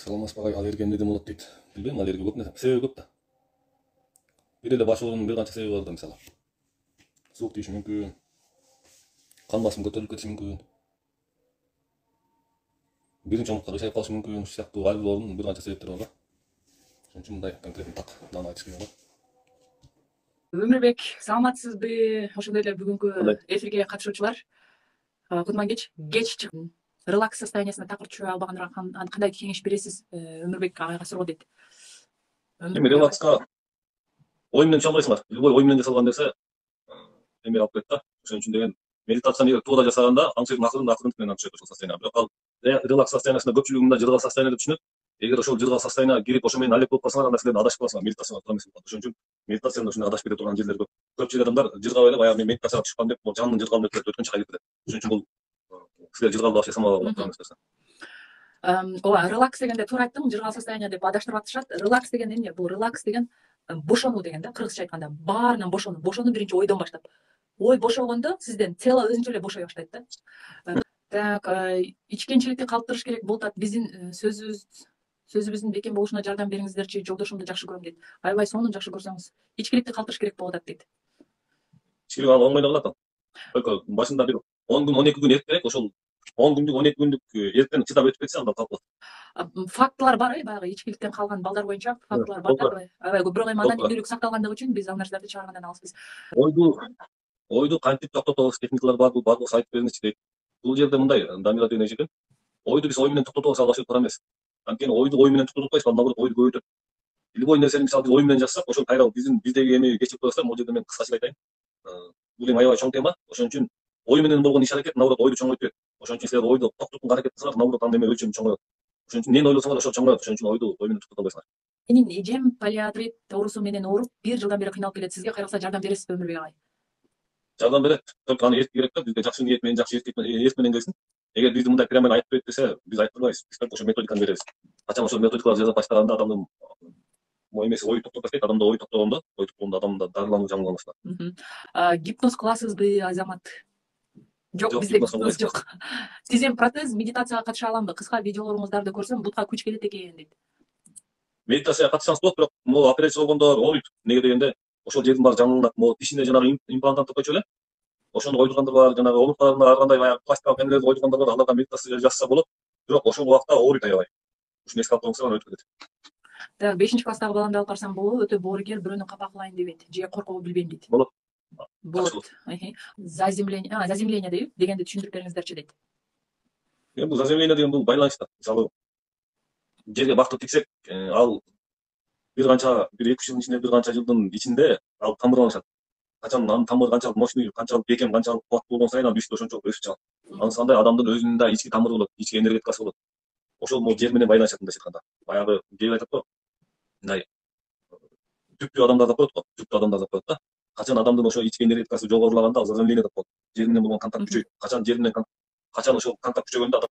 Саламатсыз багай, аллерген неден болот дейт. Билбейм, аллергия көп нерсе. Себеби көп да. Бир эле баш оорунун бир канча себеби бар да, мисалы. Суук тийиши мүмкүн, кан басым көтөрүлүп кетиши мүмкүн. Биринчи омуртка кыйшайып калышы мүмкүн. Ушул сыяктуу ар бир оорунун бир канча себептери бар да. Ошон үчүн мындай конкретно так дан айтыш керек. Өмүрбек, саламатсызбы? Ошондой эле бүгүнкү Кандай? эфирге катышуучулар кутман кеч чыгып релакс состояниясына такыр түшө албагандырга кандай кеңеш бересиз? Өмүрбек агайга суроо дейт. Эми релакска ой менен түшө албайсыңар. Любой ой менен жасалган нерсе эме алып келет да. Ошон үчүн деген медитацияны туура жасаганда аңчылыктын акырын менен түшөт ошол состояние. Бирок ал релакс состояниясында көпчүлүгү мындай жыргал состояние деп түшүнөт. Эгер ошол жыргал состоянияга кирип ошо менен алек болуп калсаңар, анда силер адашып каласыңар, медитацияга туура эмес болуп калат. Ошон үчүн медитацияда ушундай адашып кете турган жерлер көп. Көпчүлүк адамдар жыргап эле баягы мен медитацияга түшүп калдым деп, бул жанын жыргалып кетет, өткөн чакка кетет. Ошон үчүн бул силер жыргалды вообще самалап турган нерсе. Ооба, релакс дегенде туура айттың, жыргал состояние деп адаштырып атышат. Релакс деген эмне? Бул релакс деген бошонуу деген да, кыргызча айтканда. Баарынан бошонуу. Бошонуу биринчи ойдон баштап. Ой бошогондо сизден тело өзүнчө эле бошой баштайт да. Так, ичкенчиликти калыптырыш керек болуп атат. Биздин сөзүбүздүн бекем болушуна жардам бериңиздерчи, жолдошумду жакшы көрөм дейт. Аябай сонун жакшы көрсөңүз. Ичкиликти калтырыш керек болуп атат дейт. Ичкилик ал оңой да кылат. Только башында бир 10 күн, 12 күн эрт керек. Ошол 10 күндүк, 12 күндүк эртен чыдап өтүп кетсе, анда калп калат. Фактылар бар, баягы ичкиликтен калган балдар боюнча фактылар бар. Аябай көп. Бирок эми андан ийгилик сакталгандыгы үчүн биз ал нерселерди чыгаргандан алыспыз. Ойду кантип токтотобуз, техникалар бар, бул баардыгы айтып бериңизчи дейт. Бул жерде мындай Дамира деген эже экен. Ойду биз ой менен токтотуп алсак вообще туура эмес. Анткени ойду ой менен токтотуп атпайбыз, наоборот ойду көбөйтөт. Любой нерсени мисалы биз ой менен жазсак, ошол кайра биздеги эми кечирип коесуздар, бул жерде мен кыскача айтайын. Бул эми аябай чоң тема. Ошон үчүн ой менен болгон иш аракет наоборот ойду чоңойтпайт. Ошон үчүн силер ойду токтотконго аракет кылсаңар, наоборот анда эме өлчөмү чоңоёт. Ошон үчүн эмне ойлосоңор ошол чоңоёт. Ошон үчүн ойду ой менен токтото албайсыңар. Менин эжем полиартрит оорусу менен ооруп 1 жылдан бери кыйналып келет. Сизге кайрылса жардам бересизби, Өмүрбек агай? Жардам берет. Только аны эртик керек да, бизге жакшы ниет менен, жакшы эрт менен келсин. Эгер бизди мындай прямо айтып берет десе, биз айттырбайбыз. Биз только ошо методиканы беребиз. Качан ошол методикаларды жасап баштаганда адамдын эмеси ой токтоп кетет. Адамда ой токтогондо, адамда дарылануу жаңылган башталат. Гипноз кыласызбы, Азамат? Жок, бизде гипноз жок. Тизем протез, медитацияга катыша аламбы? Кыска видеолоруңуздарды көрсөм, бутка күч келет экен дейт. Медитацияга катышсаңыз болот, бирок могу операция болгондор ойт. Неге дегенде, ошол жердин баары жаңыланат. Могу тишине жанагы имплантант койчу эле. Ошону койдургандар бар, жанагы омурткаларына ар кандай баягы пластикалык эмелерди койдургандар бар, аларга медитация жасаса болот. Бирок ошол убакта ооруйт аябай. Ушуну эске алып коюңуздар, өтүп кетет. Так, 5-класстагы баламды алып барсам болобу? Өтө боорукер, бирөөнү капа кылайын дебейт. Же коркобу билбейм дейт. Болот. Заземление дейби, дегенди түшүндүрүп бериңиздерчи дейт. Бул заземление деген бул байланыш да. Мисалы жерге бактып тиксек, ал бир 2-3 жылдын ичинде, бир канча жылдын ичинде ал тамырланышат. Качан анын тамыры канчалык мощный, канчалык бекем, канчалык кубаттуу болгон сайын анын үстү ошончолук өсүп чыгат. Анысында адамдын өзүнүн да ички тамыры болот, ички энергетикасы болот. Ошол могу жер менен байланышат мындайча айтканда. Баягы кээ айтат го, мындай түптүү адамдар деп коет го, түптүү адамдар деп коет да. Качан адамдын ошо ички энергетикасы жогорулаганда ал заземление деп коет. Жер менен болгон контакт күчөйт. Качан ошол контакт күчөгөндө адам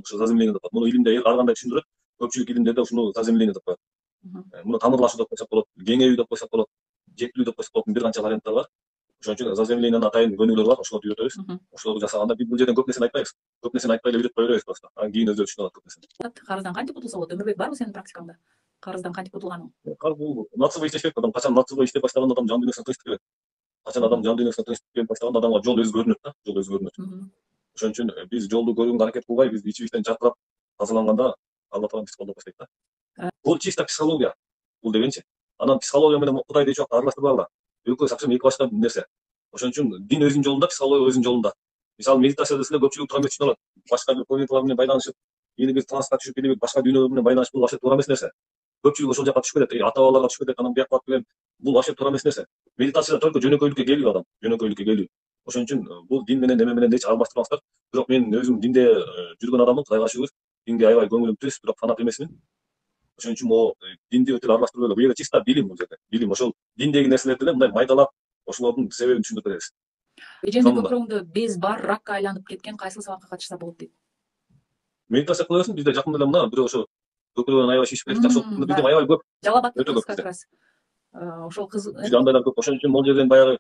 ошо заземление деп коет. Муну илимде ар кандай түшүндүрөт. Көпчүлүк илимдерде ушуну заземление деп коет. Муну тамырлашуу деп койсок болот, кеңейүү деп койсок болот, жетилүү деп койсок болот, бир канча варианттар бар. Ошон үчүн заземлениянын атайын көнүгүүлөрү бар, ошолорду үйрөтөбүз. Ошолорду жасаганда биз бул жерден көп нерсени айтпайбыз. Көп нерсени айтпай эле үйрөтүп кое беребиз просто. Анан кийин өзү түшүнүп алат көп нерсени. Карыздан кантип кутулса болот? Өмүрбек, барбы сенин практикаңда? Карыздан кантип кутулганың? Бул нацыбый иштеш керек. Адам качан нацыбый иштеп баштаганда адам жан дүйнөсүнө тынчтык берет. Качан адам жан дүйнөсүнө тынчтык берип баштаганда адамга жол өзү көрүнөт да, жол өзү көрүнөт. Ошон үчүн биз жолду көрүүгө аракет кылбай, биз ичибизден жартырап тазаланганда Алла таала бизди колдоп баштайт да. Бул чисто психология. Бул дегенчи. Анан психология менен Кудайды эч убакта аралаштырбагыла. Экөө совсем эки башка нерсе. Ошон үчүн дин өзүнүн жолунда, психология өзүнүн жолунда. Мисалы медитация десе көпчүлүк туура эмес түшүнүп алат. Башка бир планеталар менен байланышып, эми бир транска түшүп, эми башка дүйнөлөр менен байланышып, бул вообще туура эмес нерсе. Көпчүлүк ошол жака түшүп кетет, ата бабаларга түшүп кетет, анан бияка барып келем. Бул вообще туура эмес нерсе. Медитацияда только жөнөкөйлүккө келүү адам, жөнөкөйлүккө келүү. Ошон үчүн бул дин менен эме менен эч аралаштырбаңыздар. Бирок мен өзүм динде жүргөн адаммын, Кудайга шүгүр. Динге аябай көңүлүм түз, бирок фанат эмесмин. Ошон үчүн могу динди өтө аралаштырып эле. Бул жерде чисто билим бул жерде. Билим ошол диндеги нерселерди эле мындай майдалап, ошолордун себебин түшүндүрүп беребиз. Эжемдин көкүрөгүндө без бар, ракка айланып кеткен, кайсыл сабакка катышса болот дейт. Медитация кыла берсин, бизде жакында эле мына бирөө ошо көкүрөгүн аябай шишип кетип жакшы болуп, бизде аябай көп. Жалабаттуу кыз как раз. Ошол кыз бизде андайлар көп. Ошон үчүн бул жерден баягы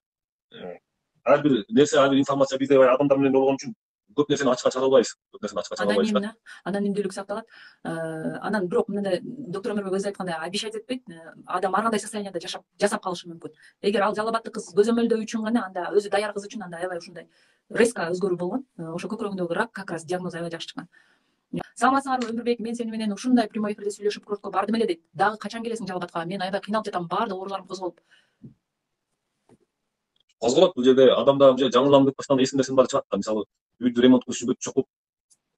ар бир нерсе, ар бир информация бизде адамдар менен болгон үчүн көп нерсени ачыкка чыгара албайбыз. Көп нерсени ачыкка чыгара албайбыз да. Анонимдүүлүк сакталат. Анан бирок мындай доктор Өмүрбек өзү айткандай обещать этпейт. Адам ар кандай состоянияда жасап калышы мүмкүн. Эгер ал жалал кыз көзөмөлдөө үчүн гана, анда өзү даяр кыз үчүн анда аябай ушундай резко өзгөрүү болгон. Ошо көкүрөгүндөгү рак как раз диагнозу аябай жакшы чыккан. Саламатсыңарбы Өмүрбек, мен сени менен ушундай прямой эфирде сүйлөшүп курортко бардым эле дейт. Дагы качан келесиң Жалал-Абадка? Мен аябай кыйналып жатам, баардык ооруларым козголуп. Козголот бул жерде адамда жаңылам деп баштаганда эсин нерсенин баары чыгат да. Мисалы үйдү ремонт кылып жүрбөйт, чокуп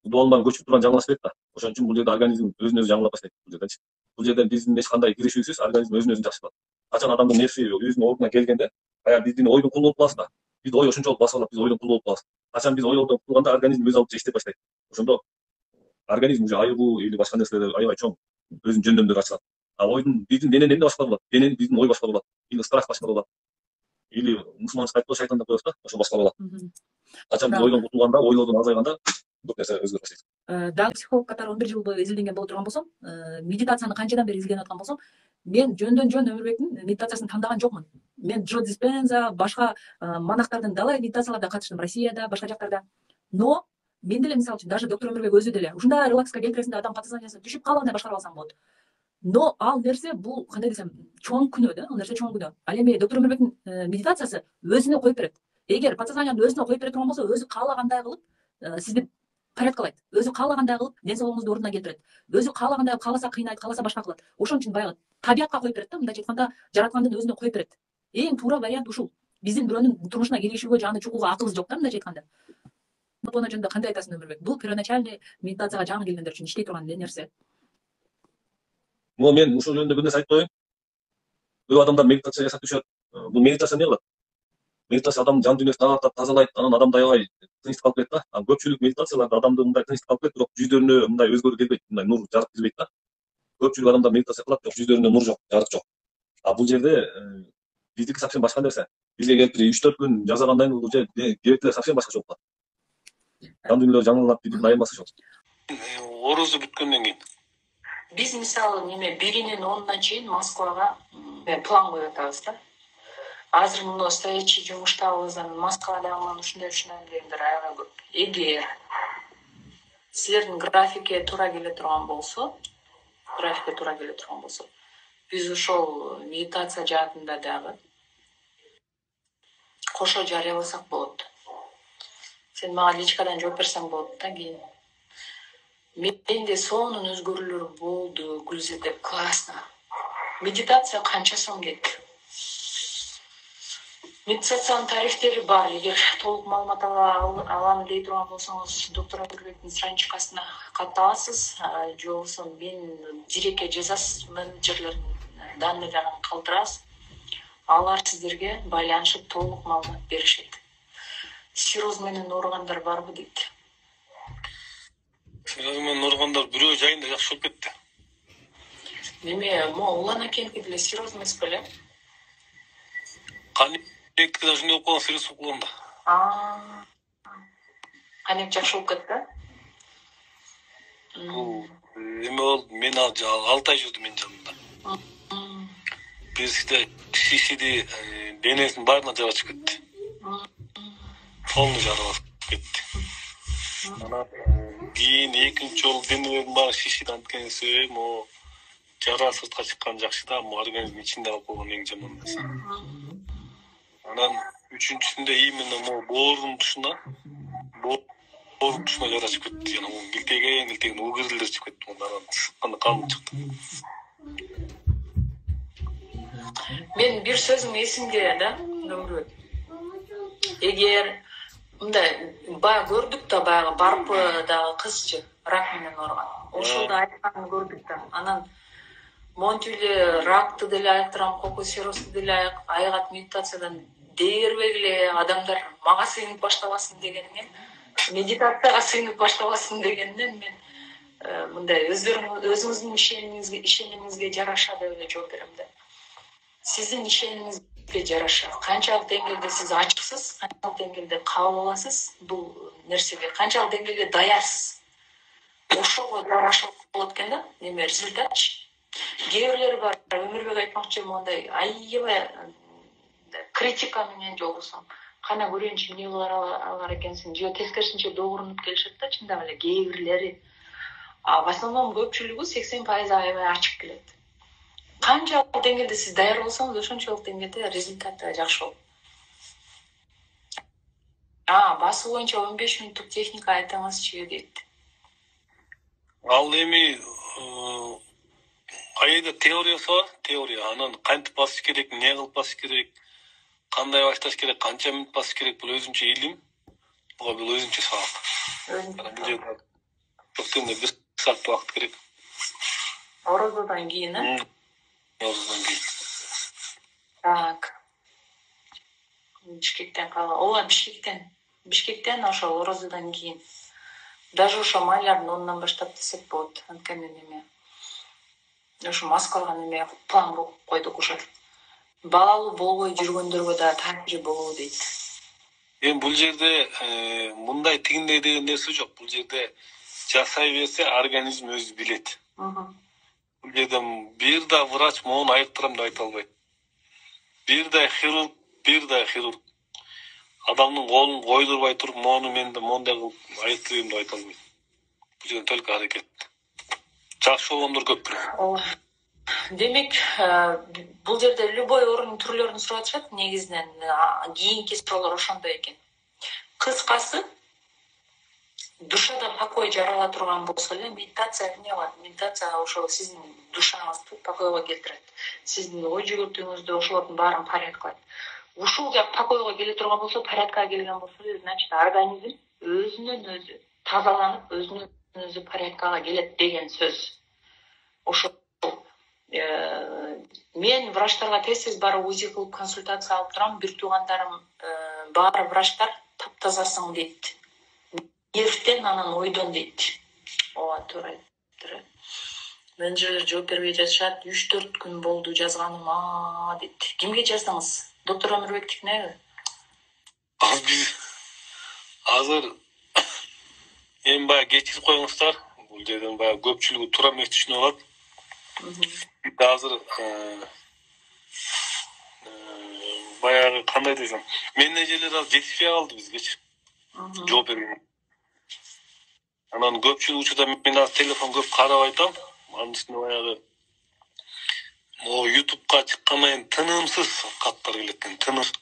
дубалдан көчүп турган жаңылаш берет да. Ошон үчүн бул жерде организм өзүн өзү жаңылап баштайт бул жердечи. Бул жерде биздин эч кандай киришүүсүз организм өзүн өзү жакшы кылат. Качан адамдын нерси өзүнүн ордуна келгенде, баягы биздин ойдун кулу болуп калабыз да. Биз ой ошончолук басып алат, биз ойдун кулу болуп калабыз. Качан биз ойлордон кутулганда организм өз алдынча иштеп баштайт. Ошондо организм уже айыгуу или башка нерселер аябай чоң өзүнүн жөндөмдөрү ачылат. А ойдун менен эмне башкара болот? Менен биздин ой башкара болот. Или страх башкара болот. Или мусулманча айтпай шайтан деп коебуз да, ошо башкара болот. Качан биз ойдон кутулганда, ойлордон азайганда көп нерсе өзгөрө баштайт. Дагы психолог катары 11 жыл бою изилденген боло турган болсом, медитацияны канчадан бери изилденип аткан болсом, мен жөн Өмүрбектин медитациясын тандаган жокмун. Мен Джо Диспенза, башка монахтардын далай медитацияларына катыштым, Россияда, башка жактарда. Но мен деле мисалы үчүн даже доктор Өмүрбек өзү деле ушундай релакска келтиресиң да адам подсознаниясы түшүп калгандай башкарып алсаң болот. Но ал нерсе бул кандай десем, чоң күнөө да, ал нерсе чоң күнөө. Ал эми доктор Өмүрбектин медитациясы өзүнө коюп берет. Эгер подсознанияны өзүнө коюп бере турган болсо, өзү каалагандай кылып сизди порядкалайт. Өзү каалагандай кылып ден соолугуңузду ордуна келтирет. Өзү каалагандай кааласа кыйнайт, кааласа башка кылат. Ошон үчүн баягы табиятка коюп берет да, мындайча айтканда, жараткандын өзүнө коюп берет. Эң туура вариант ушул. Биздин бирөөнүн турмушуна киришүүгө же аны чукууга акылыбыз жок да, мындайча айтканда. Бул жөнүндө кандай айтасың Өмүрбек? Бул первоначальный медитацияга жаңы келгендер үчүн иштей турган нерсе. Мен ушул жөнүндө бир нерсе айтып коеюн. Көп адамдар медитация жасап түшөт. Бул медитация эмне кылат? Медитация адамдын жан дүйнөсүн агартат, тазалайт, анан адам аябай тынчтык алып келет да. Көпчүлүк медитацияларда адамды мындай тынчтык алып келет, бирок жүздөрүнө мындай өзгөрүү келбейт, мындай нур жарык келбейт да. Көпчүлүк адамдар медитация кылат, бирок жүздөрүндө нур жок, жарык жок. А бул жерде биздики совсем башка нерсе. Бизге келип 3-4 күн жасагандан кийин бул жерде керектелер совсем башкача болуп калат. Жан дүйнөлөр жаңылап, биздин айырмасы жок. Орозу бүткөндөн кийин биз мисалы 1-ден 10-на чейин Москвага план коюп атабыз да. Азыр муну стоячий жумуштабыздан Москвадагы ушундай дегендер аябай көп. Эгер силердин графикке туура келе турган болсо, биз ошол медитация жаатында дагы кошо жарыяласак болот. Сен мага личкадан жооп берсең болот да кийин. Менде сонун өзгөрүүлөр болду, Гүлзир деп, классно. Медитация канча сом дейт? Медитациянын тарифтери бар. Эгер толук маалымат алам дей турган болсоңуз, доктор Өмүрбектин страничкасына катталасыз. Же болбосо мен дирекке жазасыз, менеджерлердин данныйларын калтырасыз. Алар сиздерге байланышып толук маалымат беришет. Сироз менен ооругандар барбы дейт. Сироз менен ооругандар бирөө жайында жакшы болуп кетти. Неме, улан акенки деле сироз эмес беле? Канекти да ушундай болуп калган, сироз болуп калган да. Канек жакшы болуп кетти да? Эме болду, мен 6 ай жүрдүм менин жанымда. Бирисиде шишиди денесинин баарына жабачып кетти. Полный жаралып кетти. Анан кийин экинчи жолу денелердин баары шишиди анткени могу жара сыртка чыккан жакшы да, организм ичинде калып койгон эң жаман нерсе. Анан үчүнчүсүндө именно боордун тушуна жарашып кетти. Жана милтеген угирлер чыгып кетти. Анан сыкканда кан чыкты. Мен бир сөзүң эсимде да, Өмүрбек. Эгер мындай баягы көрдүк да, баягы Барпыдагы кызчы рак менен ооруган. Ошол да айтканын көрдүк да. Анан монтүле ракты деле айыктырам, кокосирозду деле айыгат медитациядан дээрбегиле адамдар мага сыйынып баштабасын дегенмен, медитацияга сыйынып баштабасын дегенмен мен мындай өзүңүздүн ишенимиңизге жараша деп эле жооп берем да. Сиздин ишенимиңизге жараша канчалык деңгээлде сиз ачыксыз, канчалык деңгээлде кабыл аласыз бул нерсеге, канчалык деңгээлде даярсыз. Ошого жарашып болот экен да, неме результатчы. Кээ бирлери бар, Өмүрбек айтмакчы, мондай аябай критика менен же болбосо Кана көрөйүнчү эмне кылар алар экенсиң, же тескерисинче догурунуп келишет да, чындап эле кээ бирлери. В основном көпчүлүгү 80% аябай ачык келет. Канчалык деңгээлде сиз даяр болсоңуз, ошончолук деңгээлде результат жакшы болот. Басуу боюнча 15 мүнөттүк техника айтыңызчы дейт. Ал эми кайда теориясы бар, теория. Анан кантип басыш керек, эмне кылып басыш керек, кандай башташ керек, канча мүнөт басыш керек, бул өзүнчө илим. Буга бул өзүнчө сабак. Токтомдо 1 саат убакыт керек. Орозодон кийин, Орозодон кийин. Так. Бишкектен кала. Ооба, Бишкектен ошо Орозодон кийин. Даже ошо майлардын онунан баштап десек болот. Анткени неме. Ошо Москвага неме план кылып койдук ошо. Балалуу болбой жүргөндөргө да таасири болобу дейт. Эми бул жерде мындай тигиндей деген нерсе жок. Бул жерде жасай берсе организм өзү билет. Бул жерде бир да врач мону айыктырам деп айта албайт. Бир да хирург адамдын колун койдурбай туруп, мону мен да мондай кылып айыктырайм деп айта албайт. Бул жерде только аракет. Жакшы болгондор көп. Демек, бул жерде любой оорунун түрлөрүн сурашат, негизинен кийинки суроолор ошондой экен. Кыскасы, душада покой жарала турган болсо эле, медитация эмне кылат? Медитация ошо сиздин душаңызды покойго келтирет. Сиздин ой жүгүртүүңүздү ошолордун баарын порядкалайт. Ушул покойго келе турган болсо, порядкага келген болсо, значит, организм өзүнөн өзү тазаланып, өзүнөн өзү порядкага келет деген сөз. Ошо мен врачтарга тез барып УЗИ кылып консультация алып турам. Бир туугандарым баары врачтар таптазасың дейт. Нервтен, анан ойдон дейт. Ооба, туура. Менеджерлер жооп бербей жатышат. 3-4 күн болду жазганыма дейт. Кимге жаздыңыз? Доктор Өмүрбектикине? Азыр эми баягы кечирип коюңуздар. Бул жерден баягы көпчүлүгү туура эмес түшүнүп алат. Азыр баягы кандай десем, менеджерлер азыр жетишпей калды бизгечи. Жооп берген. Анан көпчүлүк учурда мен азыр телефон көп карап айтам. Анын үстүнө баягы YouTube'га чыккандан тынымсыз каттар келет экен, тынымсыз.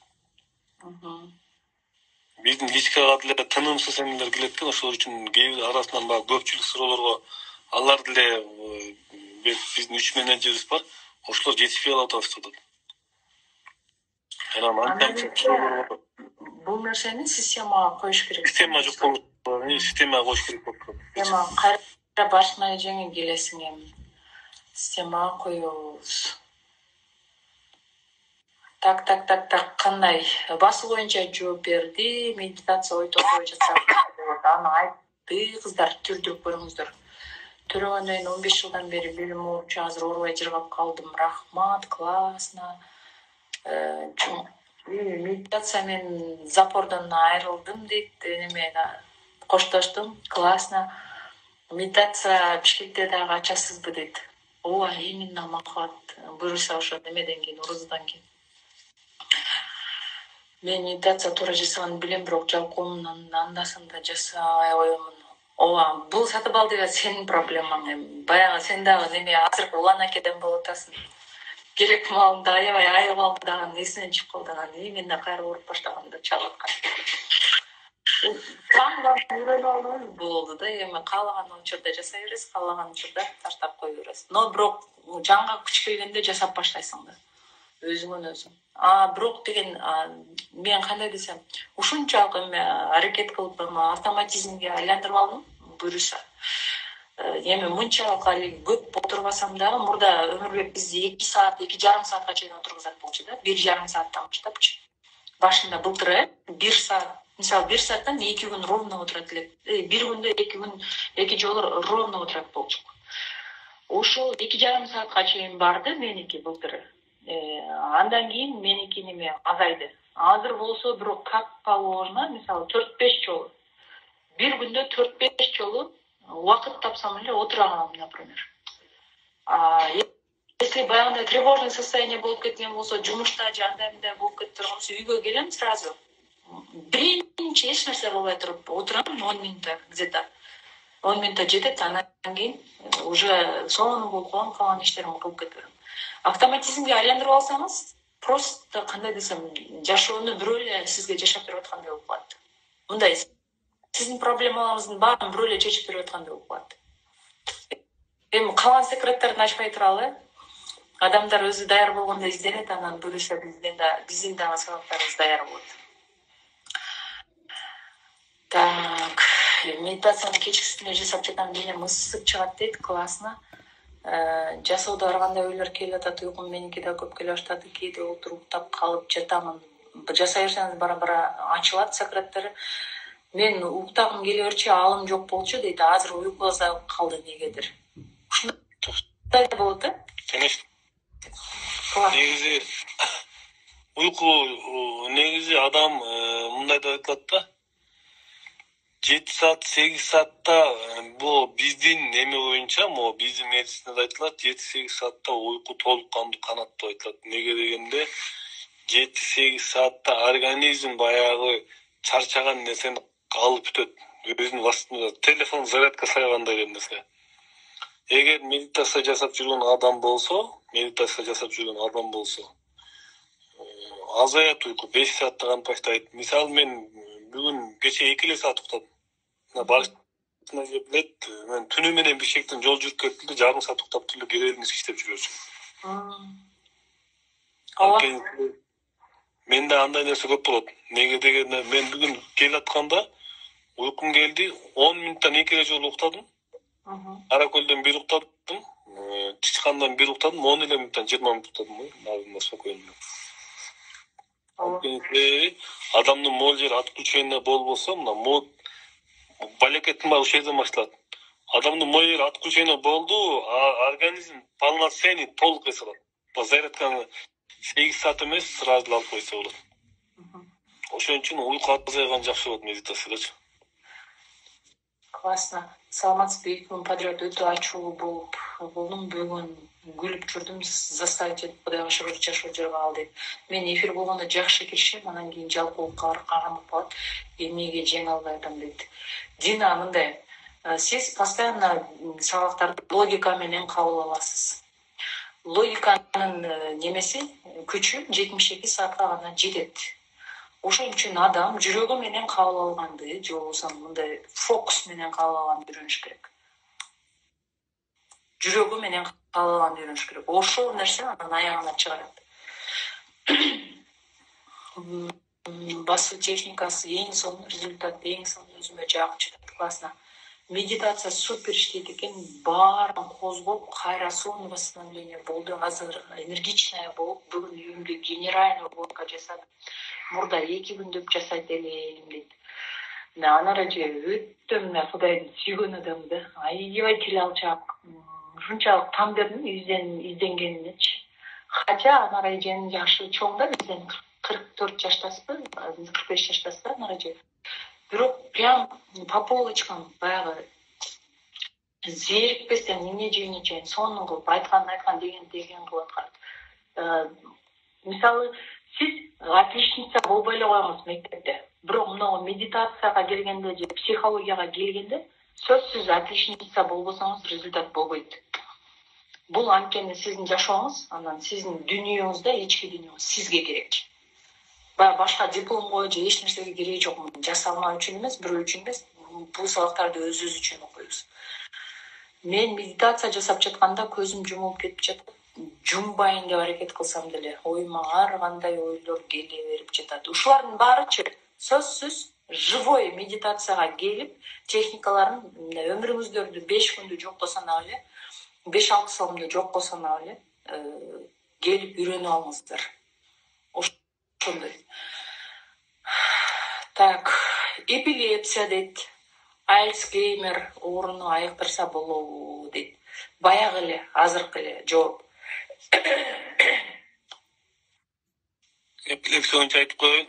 Биздин личкага деле тынымсыз эмнелер келет экен, ошол үчүн кээ бир арасынан баягы көпчүлүк суроолорго алар деле биздин 3 менеджерибиз бар, ошолор жетишпей калып атышат. Бул нерсени системага коюш керек. Система жок болуп, системага коюш керек болуп турат. Система кайра башына жеңе келесиң эми. Системага коебуз. Так, кандай? Басуу боюнча жооп берди, медитация ой токтобой жатса болот. Аны айтты кыздар, түрдүрүп көрүңүздөр. Төрөгөндөн 15 жылдан бери белим ооручу, азыр оорубай жыргап калдым. Рахмат, классно. Медитация мен запордон айрылдым дейт, неме коштоштум, классно. Медитация Бишкекте дагы ачасызбы дейт. Ооба, именно макулат. Буюрса ошо немеден кийин, Орозодон кийин. Мен медитация туура жасаганын билем, бирок жалкоомун анда-санда жасабай коемун. Ооба, бул сатып ал деген сенин проблемаң эми. Баягы сен дагы неме азыр улан акеден болуп атасың. Керек маалымда аябай айып алдаган эсинен чыгып калды, анан именно кайра уруп баштаганда чалып аткан. Үйрөнүп алуу болду да, эми каалаган учурда жасай бересиз, каалаган учурда таштап кое бересиз. Но бирок жанга күч келгенде жасап баштайсың да. Өзүңөн өзүң. Бирок деген мен кандай десем, ушунчалык эми аракет кылып автоматизмге айландырып алдым, буюрса. Эми мынчалык көп отурбасам дагы, мурда Өмүрбек бизди 2 саат, 2,5 саатка чейин отургузат болчу да, 1,5 сааттан баштапчы. Башында былтыр 1 саат, мисалы 1 сааттан 2 күн ровно отурат элек. Бир күндө 2 күн, 2 жолу ровно отурат болчук. Ошол 2,5 саатка чейин барды меники былтыр. Андан кийин меники неме азайды. Азыр болсо бирок как положено, мисалы 4-5 жолу. Бир күндө 4-5 жолу убакыт тапсам эле отура калам, например. Если баягындай тревожный состояние болуп кеткен болсо, жумушта же андай-мындай болуп кетип турган болсо, үйгө келем сразу. Birinchi hech narsa bo'lmay turib o'tiraman 10 minutda где-то 10 minutda жетет, анан кийин уже сонун болуп калган, калган иштеримди кылып кетебин. Автоматизмге айландырып алсаңыз, просто кандай десем, жашоону бирөө эле сизге жашап берип аткандай болуп калат. Мындай сиздин проблемаларыңыздын баарын бирөө эле чечип берип аткандай болуп калат. Эми калган секреттерин ачпай туралы, адамдар өзү даяр болгондо изденет, анан бөлүшө биздин дагы сабактарыбыз даяр болот. Так, медитацияны кечкисинде жасап жатам, денем ысып чыгат дейт, классно. Жасоодо ар кандай ойлор келип атат, уйкум меники да көп келе баштады, кээде отуруп уктап калып жатамын. Жасай берсеңиз бара-бара ачылат секреттери. Мен уктагым келе берчи, алым жок болчу дейт, азыр уйку азайып калды негедир. Ушундай болот, Конечно. Негизи уйку негизи адам мындай деп айтылат да. 7 saat 8 saatта bu биздин эме боюнча, биздин медицинада айтылат, 7-8 saatта уйку толук канаттуу айтылат. Неге дегенде 7-8 saatта организм баягы чарчаган нерсени алып бүтөт. Өзүнүн вастында телефон зарядка сайгандай деген нерсе. Эгер медитация жасап жүргөн адам болсо, азаят уйку 5 saatта канпаштайт. Мисалы мен бүгүн кече 2 saat уктадым. Барышына жепилет, мен түнү менен Бишкектен жол жүрүп кеттим да, жарым саат уктап түлө керелиң иштеп жүрөчүм. Менде андай нерсе көп болот. Неге дегенде мен бүгүн келатканда уйкум келди, 10 минуттан 2 жолу уктадым. Каракөлдөн бир уктадым, Чычкандан бир уктадым, 10 минуттан 20 минут уктадым. Мына спокойно. Адамдын мол жери отключение болбосо, мына балекеттин баары ошол жерден башталат. Адамдын мол жери отключение болду, организм полноценный толук эс алат. Зарядканы 8 saat эмес, сразу алып койсо болот. Ошон үчүн уйку азайган жакшы болот медитациядачы. Классно. Саламатсызбы, 2 күн подряд өтө ачуу болуп болдум. Бүгүн күлүп жүрдүм, заставить этип Кудайга шүгүр жашоо жерге ал деп. Мен эфир болгондо жакшы киришем, анан кийин жалпылыкка каранып калат. Эмнеге жеңе албай атам дейт. Дина мындай, сиз постоянно сабактарды логика менен кабыл аласыз. Логиканын немеси, күчү 72 saatка гана жетет. Ошон үчүн адам жүрөгү менен кабыл алганды, же болбосо мындай фокус менен кабыл алганды үйрөнүш керек. Жүрөгү менен кабыл алганды үйрөнүш керек. Ошол нерсе анын аягына чыгарат. Басуу техникасы эң сонун результат, эң сонун өзүмө жагып жатат. Классно. Медитация супер иштейт экен, баарын козгоп, кайра сонун восстановление болду. Азыр энергичная болуп, бүгүн үйүмдө генеральный уборка жасадым. Мурда 2 күндөп жасайт элем дейт. Анан же өтө мына Кудайдын сүйгөн адамы да. Аябай келе алчак. Ушунчалык там бердим изденгенинечи. Хотя анан жен жашы чоң да, бизден 44 жаштасызбы, 45 жаштасызбы анан же. Бирок прям по полочкам баягы зерикпестен эмне жейин чейин сонун кылып айткан деген кылып аткан. Мисалы сиз отличница болбой эле коюңуз мектепте. Бирок мына медитацияга келгенде же психологияга келгенде сөзсүз отличница болбосоңуз результат болбойт. Бул анткени сиздин жашооңуз, анан сиздин дүйнөңүздө ички дүйнөңүз сизге керек. Башка дипломго же эч нерсеге кереги жок. Жасалма үчүн эмес, бирөө үчүн эмес, бул сабактарды өзүбүз үчүн окуйбуз. Мен медитация жасап жатканда көзүм жумулуп кетип жатат. Жумбайын деп аракет кылсам деле, оюма ар кандай ойлор келе берип жатат. Ушулардын баарычы сөзсүз живой медитацияга келип, техникаларын өмүрүңүздөрдү 5 күндү жокко санап эле, 5-6 сомду жокко санап эле келип үйрөнүп алыңыздар. Ошондой. Так, эпилепсия дейт. Альцгеймер ооруну айыктырса болобу дейт. Баягы эле, азыркы эле жооп. Эпилепсия боюнча айтып коеюн.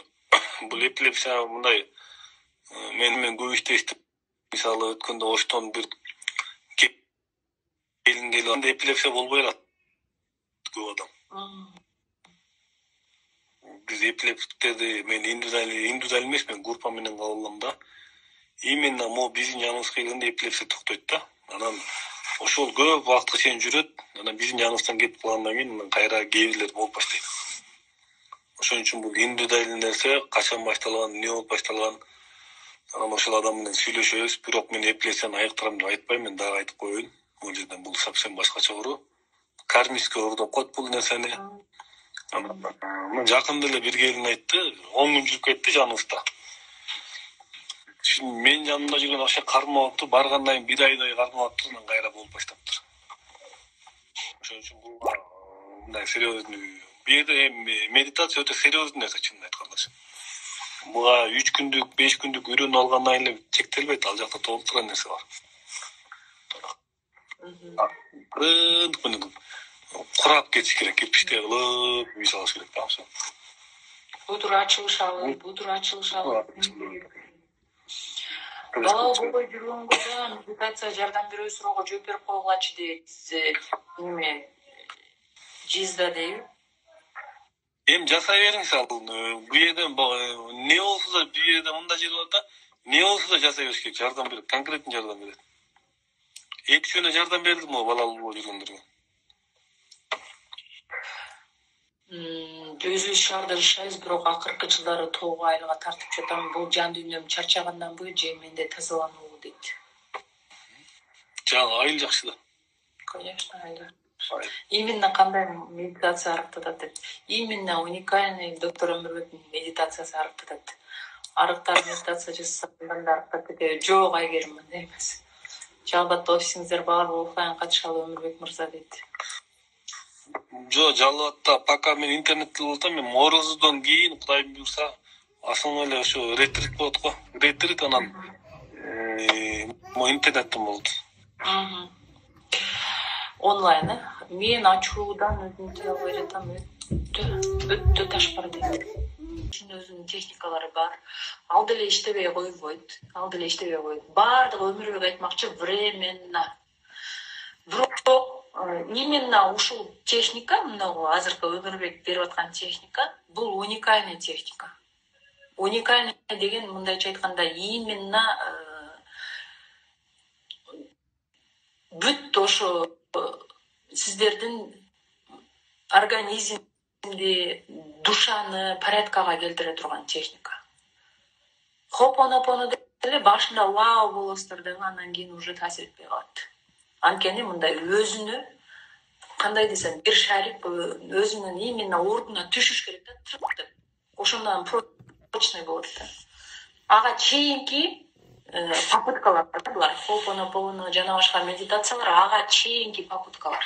Бул эпилепсия мындай мен көп иштештим. Мисалы өткөндө Оштон бир келин келип, эпилепсия болбой калат көп адам. биз эпилептиктерди мен индивидуаль эмес, мен группа менен кабыл алам да. Именно могу биздин жаныбызга келгенде эпилепсия токтойт да. Анан ошол көп убакытка чейин жүрөт. Анан биздин жаныбыздан кетип калгандан кийин анан кайра кээ бирлер болуп баштайт. Ошон үчүн бул индивидуалдуу нерсе, качан башталган, эмне болуп башталган. Анан ошол адам менен сүйлөшөбүз, бирок мен эпилепсияны айыктырам деп айтпайм, мен дагы айтып коеюн. Бул жерден бул совсем башкача оору. Кармический оору деп коет бул нерсени. Анан жакында эле бир келин айтты, 10 күн жүрүп кетти жаныбызда. Şimdi men yanımda жүргөн акча кармаптыр, баргандан кийин 1 айдай кармаптыр, анан кайра болуп баштаптыр. Ошон үчүн бул мындай серьезный. Бу жерде медитация өтө серьезный нерсе, чынын айтканда. Буга 3 күндүк, 5 күндүк үйрөнүп алгандан кийин эле чектелбейт, ал жакта толуп турган нерсе бар. Курап кетиш керек, кирпичтей кылып, үй салыш керек да. Budur açılışalı. Бала болбой жүргөнгө медитация жардам берүү суроого жооп берип койгулачы дейт. Неме жизда дейби? Эми жасай бериңиз ал. Бу жерден эмне болсо да бу жерде мындай жер бар да, эмне болсо да жасай бериш керек, жардам берет, конкретный жардам берет. 2 жөнө жардам бердим го балалуу болуп жүргөндөргө. Өзүбүз шаарда жашайбыз, бирок акыркы жылдары тоого айылга тартып жатам. Бул жан дүйнөм чарчаганданбы же менде тазалануу дейт. Жаңы айыл жакшы да. Конечно, айыл. Именно кандай медитация арыктатат деп. Именно уникальный доктор Өмүрбектин медитациясы арыктатат. Арыктар медитация жасаганда арыктатат. Жок айгерим мындай эмес. Жалбатта офисиңиздер бар, офлайн катышалы Өмүрбек мырза дейт. Жо, жалбатта пока мен интернетте болсам, мен морозодон кийин Кудай буйрса, асыл эле ошо ретрит болот го. Ретрит анан интернеттен болот. Онлайн, мен ачуудан өзүмчө ойротам, өтө ташкар дейт. Өзүнүн техникалары бар. Ал деле иштебей койбойт. Баардыгы Өмүрбек айтмакчы временно. Бирок именно ушул техника, мынагу азыркы Өмүрбек берип аткан техника, бул уникальный техника. Уникальный деген мындайча айтканда именно бүт ошо сиздердин организмди, душаны порядкага келтире турган техника. Хопонопоно деле башында вау болосуздар дагы, андан кийин уже таасир этпей калат. Анткени мындай өзүнө кандай десем, бир шарик өзүнүн именно ордуна түшүш керек да, тырк деп. Ошондон прочный болот да. Ага чейинки попыткалар булар, хопонопоно жана башка медитациялар, ага чейинки попыткалар.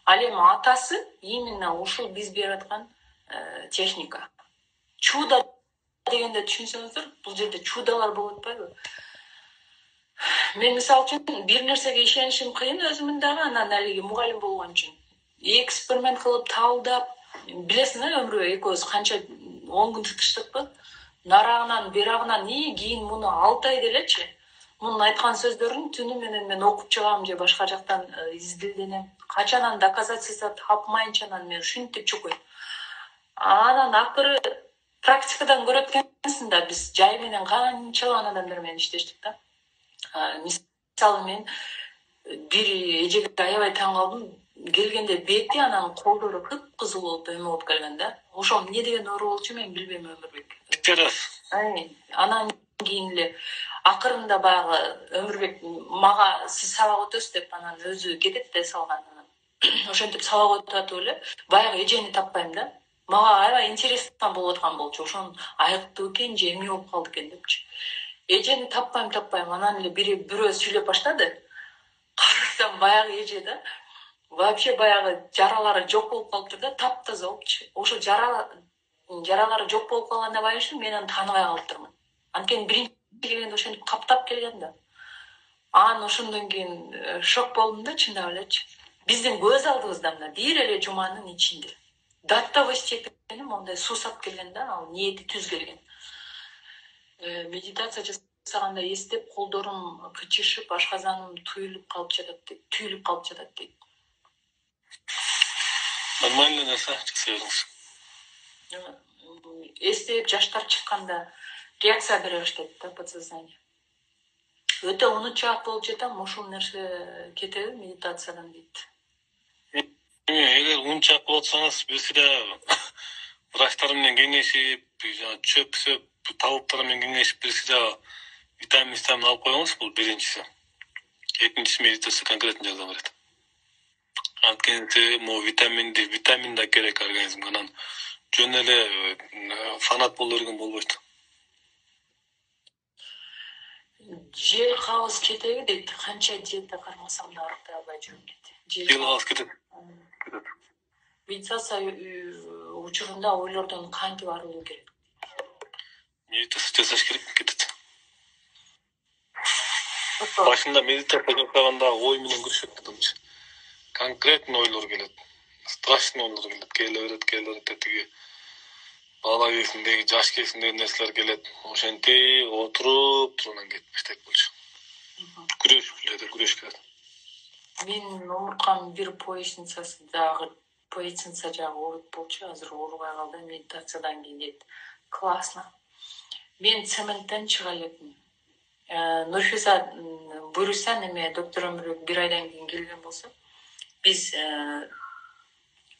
Ал эми атасы именно ушул биз берип аткан техника. Чудо дегенде түшүнсөңүздөр, бул жерде чудолор болуп атпайбы? Мен мисалы үчүн бир нерсеге ишенишим кыйын өзүмүн дагы, анан алиги мугалим болгон үчүн эксперимент кылып талдап, билесиң Өмүрбек экөөбүз канча 10 күн тытыштыкпы? Нарагынан, берагынан кийин муну 6 ай делечи. Мунун айткан сөздөрүн түнү менен мен окуп чыгам же башка жактан издилденем. Качанан доказательство тапмайынча мен ушинтип чукуйм. Анан акыры практикадан көрөт экенсиң да, биз жай менен канчалаган адамдар менен иштештик да. Мисалы мен бир эжеге аябай таң калдым. Келгенде бети анан колдору кып-кызыл болуп эме болуп келген да. Ошол эмне деген оору болчу мен билбейм Өмүрбек. Анан кийин эле акырында баягы Өмүрбек мага сиз сабак өтөсүз деп анан өзү кетет да салган. Ошентип сабак өтүп атып эле баягы эжени таппайм да. Мага аябай интересно болуп аткан болчу. Ошон айыктуу экен же эмне болуп калды экен депчи. Эжени таппайм. Анан эле бирөө сүйлөп баштады. Карасам баягы эже да. Вообще баягы жаралары жок болуп калыптыр да, таптаза болупчу. Ошо жаралары жок болуп калганына байланыштуу мен аны тааныбай калыптырмын. Анткени биринчи келгенде ошентип каптап келген да. Анан ошондон кийин шок болдум да, чындап элечи. Биздин көз алдыбызда мына бир эле жуманын ичинде до такой степени мондай суусап келген да, ал ниети түз келген. Медитация жасаганда эстеп, колдорум кычышып, ашказаным түйүлүп калып жатат дейт. Нормально нерсе, жасай бериңиз. эстеп жаштар чыкканда реакция бере баштайт да подсознание. Өтө унутчаак болуп жатам, ошол нерсе кетеби медитациядан дейт. Эгер унчак болуп атсаңыз, бизде врачтар менен кеңешип, чөп табыптар менен кеңешип, бизде витамин алып коюңуз, бул биринчиси. Экинчиси медитация конкретно жардам берет. Анткени могу витамин да керек организмге. Анан жөн эле фанат боло берген болбойт. Жер кабыз кетеби дейт. Канча диета кармасам да арыктай албай жүрүм дейт. Жер кабыз кетет. Медитация учурунда ойлордон кантип арылуу керек? Медитация жасаш керек, кетет. Башында медитация жасаганда ой менен күрөшөт адамчы. Конкретно ойлор келет. Страшный ойлор келет. Келе берет тиги. Бала кезиндеги, жаш кезиндеги нерселер келет. Ошентип отуруп турган кетпештек болчу. Күрөш келет. Мен омурткам бир поясница жагы ооруп болчу. Азыр оорубай калды. Медитациядан кийин дейт. Классно. Мен цементтен чыга элекмин. Нурфиза буюрса неме доктор Өмүрбек бир айдан кийин келген болсо, биз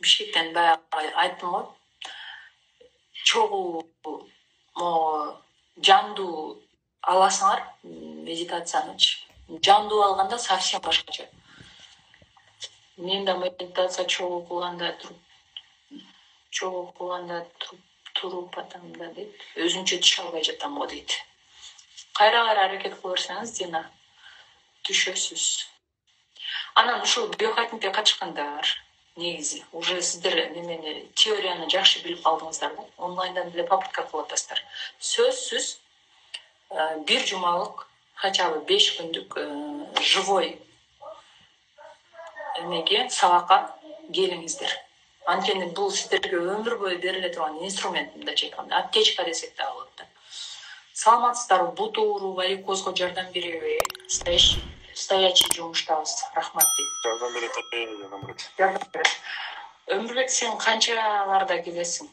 Бишкектен баягы айттым го. Чогуу жандуу аласыңар медитациянычы. Жандуу алганда совсем башкача. Мен да медитация чогуу кылганда туруп атамда дейт. Өзүнчө түшө албай жатам го дейт. Кайра аракет кыла берсеңиз дина түшөсүз. Анан ушул биохакингге катышкандар негизи уже сиздер немени теорияны жакшы билип калдыңыздар да. Онлайндан деле попытка кылып атасыздар. Сөзсүз бир жумалык, хотя бы 5 күндүк живой эмеге сабакка келиңиздер. Анткени бул сиздерге өмүр бою бериле турган инструмент, мындайча айтканда, аптечка десек да болот да. Саламатсыздарбы, бут оору, варикозго жардам береби? Стоячий жумуштабыз. Рахмат дейт. Жардам берет. Өмүрбек, сен канчаларда келесиң?